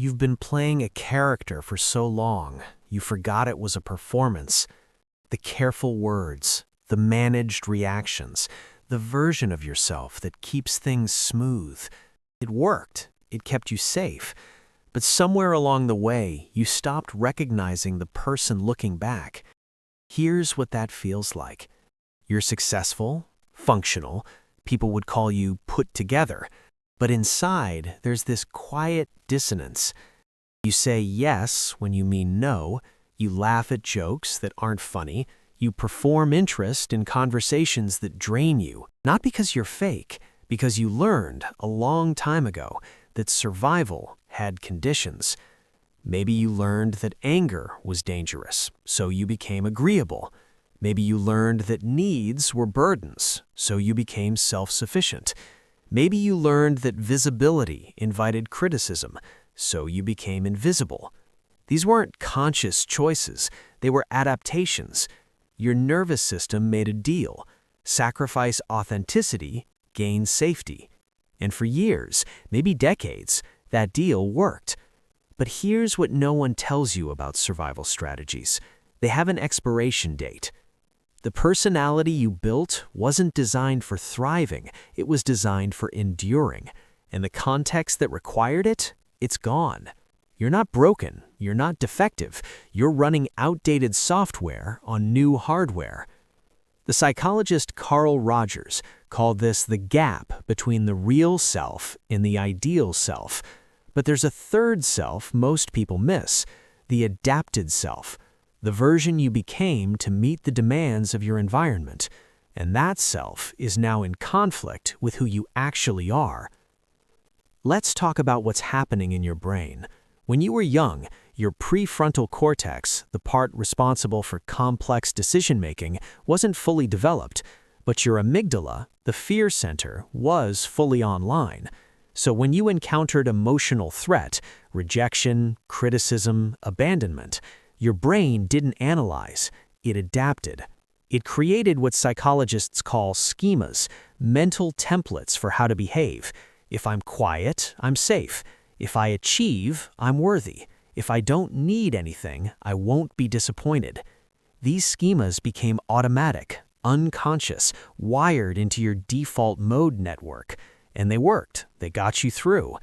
You've been playing a character for so long, you forgot it was a performance. The careful words, the managed reactions, the version of yourself that keeps things smooth. It worked. It kept you safe. But somewhere along the way, you stopped recognizing the person looking back. Here's what that feels like. You're successful, functional, people would call you put together. But inside, there's this quiet dissonance. You say yes when you mean no, you laugh at jokes that aren't funny, you perform interest in conversations that drain you, not because you're fake, because you learned a long time ago that survival had conditions. Maybe you learned that anger was dangerous, so you became agreeable. Maybe you learned that needs were burdens, so you became self-sufficient. Maybe you learned that visibility invited criticism, so you became invisible. These weren't conscious choices, they were adaptations. Your nervous system made a deal. Sacrifice authenticity, gain safety. And for years, maybe decades, that deal worked. But here's what no one tells you about survival strategies. They have an expiration date. The personality you built wasn't designed for thriving, it was designed for enduring. And the context that required it, it's gone. You're not broken, you're not defective, you're running outdated software on new hardware. The psychologist Carl Rogers called this the gap between the real self and the ideal self. But there's a third self most people miss, the adapted self, the version you became to meet the demands of your environment. And that self is now in conflict with who you actually are. Let's talk about what's happening in your brain. When you were young, your prefrontal cortex, the part responsible for complex decision-making, wasn't fully developed, but your amygdala, the fear center, was fully online. So when you encountered emotional threat, rejection, criticism, abandonment, your brain didn't analyze, it adapted. It created what psychologists call schemas, mental templates for how to behave. If I'm quiet, I'm safe. If I achieve, I'm worthy. If I don't need anything, I won't be disappointed. These schemas became automatic, unconscious, wired into your default mode network. And they worked. They got you through.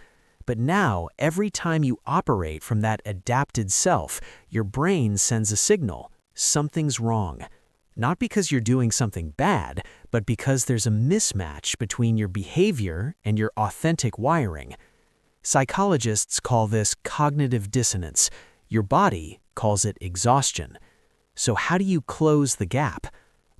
But now, every time you operate from that adapted self, your brain sends a signal. Something's wrong. Not because you're doing something bad, but because there's a mismatch between your behavior and your authentic wiring. Psychologists call this cognitive dissonance. Your body calls it exhaustion. So how do you close the gap?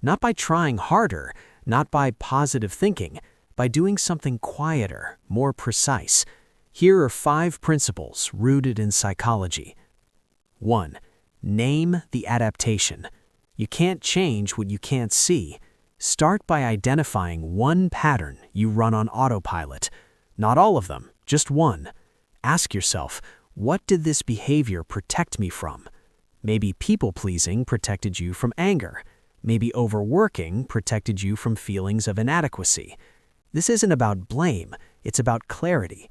Not by trying harder, not by positive thinking, by doing something quieter, more precise. Here are 5 principles rooted in psychology. 1. Name the adaptation. You can't change what you can't see. Start by identifying one pattern you run on autopilot. Not all of them, just one. Ask yourself, what did this behavior protect me from? Maybe people-pleasing protected you from anger. Maybe overworking protected you from feelings of inadequacy. This isn't about blame, it's about clarity.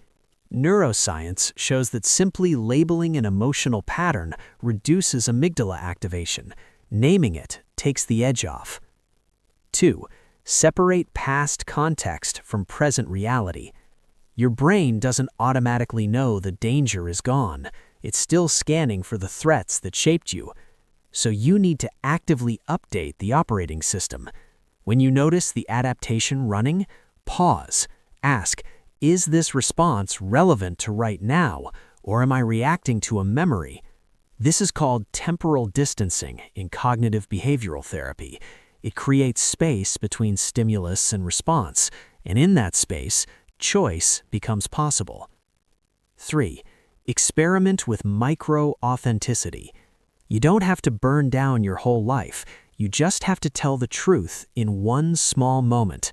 Neuroscience shows that simply labeling an emotional pattern reduces amygdala activation. Naming it takes the edge off. 2. Separate past context from present reality. Your brain doesn't automatically know the danger is gone. It's still scanning for the threats that shaped you. So you need to actively update the operating system. When you notice the adaptation running, pause. Ask, is this response relevant to right now, or am I reacting to a memory? This is called temporal distancing in cognitive behavioral therapy. It creates space between stimulus and response, and in that space, choice becomes possible. 3. Experiment with micro-authenticity. You don't have to burn down your whole life. You just have to tell the truth in one small moment.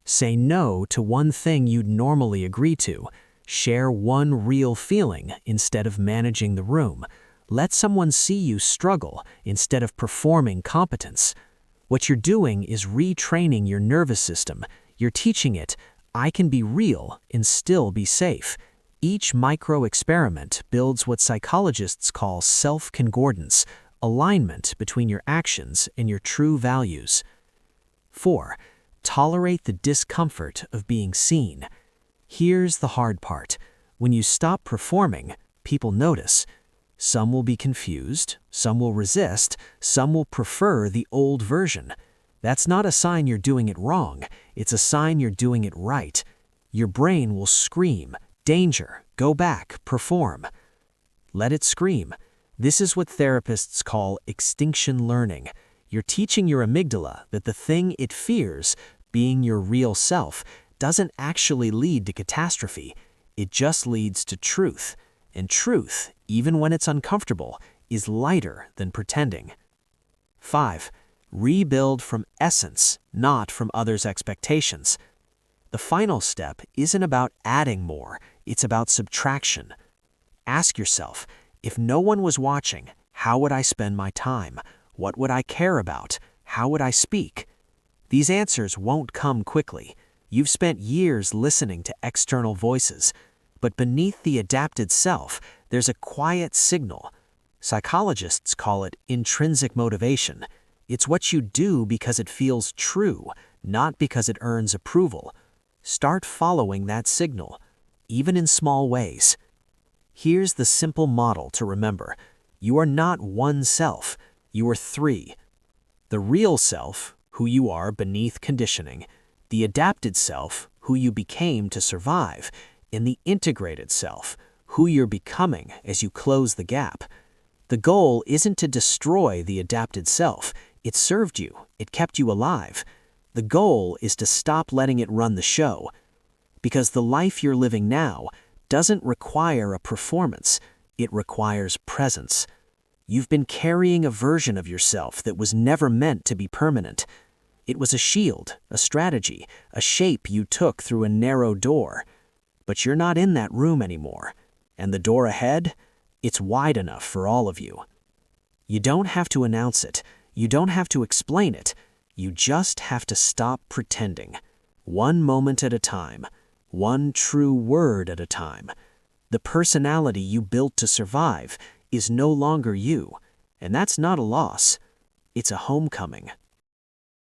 Say no to one thing you'd normally agree to. Share one real feeling instead of managing the room. Let someone see you struggle instead of performing competence. What you're doing is retraining your nervous system. You're teaching it, I can be real and still be safe. Each micro-experiment builds what psychologists call self-concordance, alignment between your actions and your true values. 4. Tolerate the discomfort of being seen. Here's the hard part. When you stop performing, people notice. Some will be confused, some will resist, some will prefer the old version. That's not a sign you're doing it wrong, it's a sign you're doing it right. Your brain will scream, danger, go back, perform. Let it scream. This is what therapists call extinction learning. You're teaching your amygdala that the thing it fears, being your real self, doesn't actually lead to catastrophe. It just leads to truth. And truth, even when it's uncomfortable, is lighter than pretending. 5. Rebuild from essence, not from others' expectations. The final step isn't about adding more, it's about subtraction. Ask yourself, if no one was watching, how would I spend my time? What would I care about? How would I speak? These answers won't come quickly. You've spent years listening to external voices. But beneath the adapted self, there's a quiet signal. Psychologists call it intrinsic motivation. It's what you do because it feels true, not because it earns approval. Start following that signal, even in small ways. Here's the simple model to remember. You are not one self, you are 3. The real self, who you are beneath conditioning, the adapted self, who you became to survive, and the integrated self, who you're becoming as you close the gap. The goal isn't to destroy the adapted self. It served you. It kept you alive. The goal is to stop letting it run the show. Because the life you're living now doesn't require a performance. It requires presence. You've been carrying a version of yourself that was never meant to be permanent. It was a shield, a strategy, a shape you took through a narrow door. But you're not in that room anymore. And the door ahead, it's wide enough for all of you. You don't have to announce it. You don't have to explain it. You just have to stop pretending. One moment at a time. One true word at a time. The personality you built to survive is no longer you. And that's not a loss. It's a homecoming.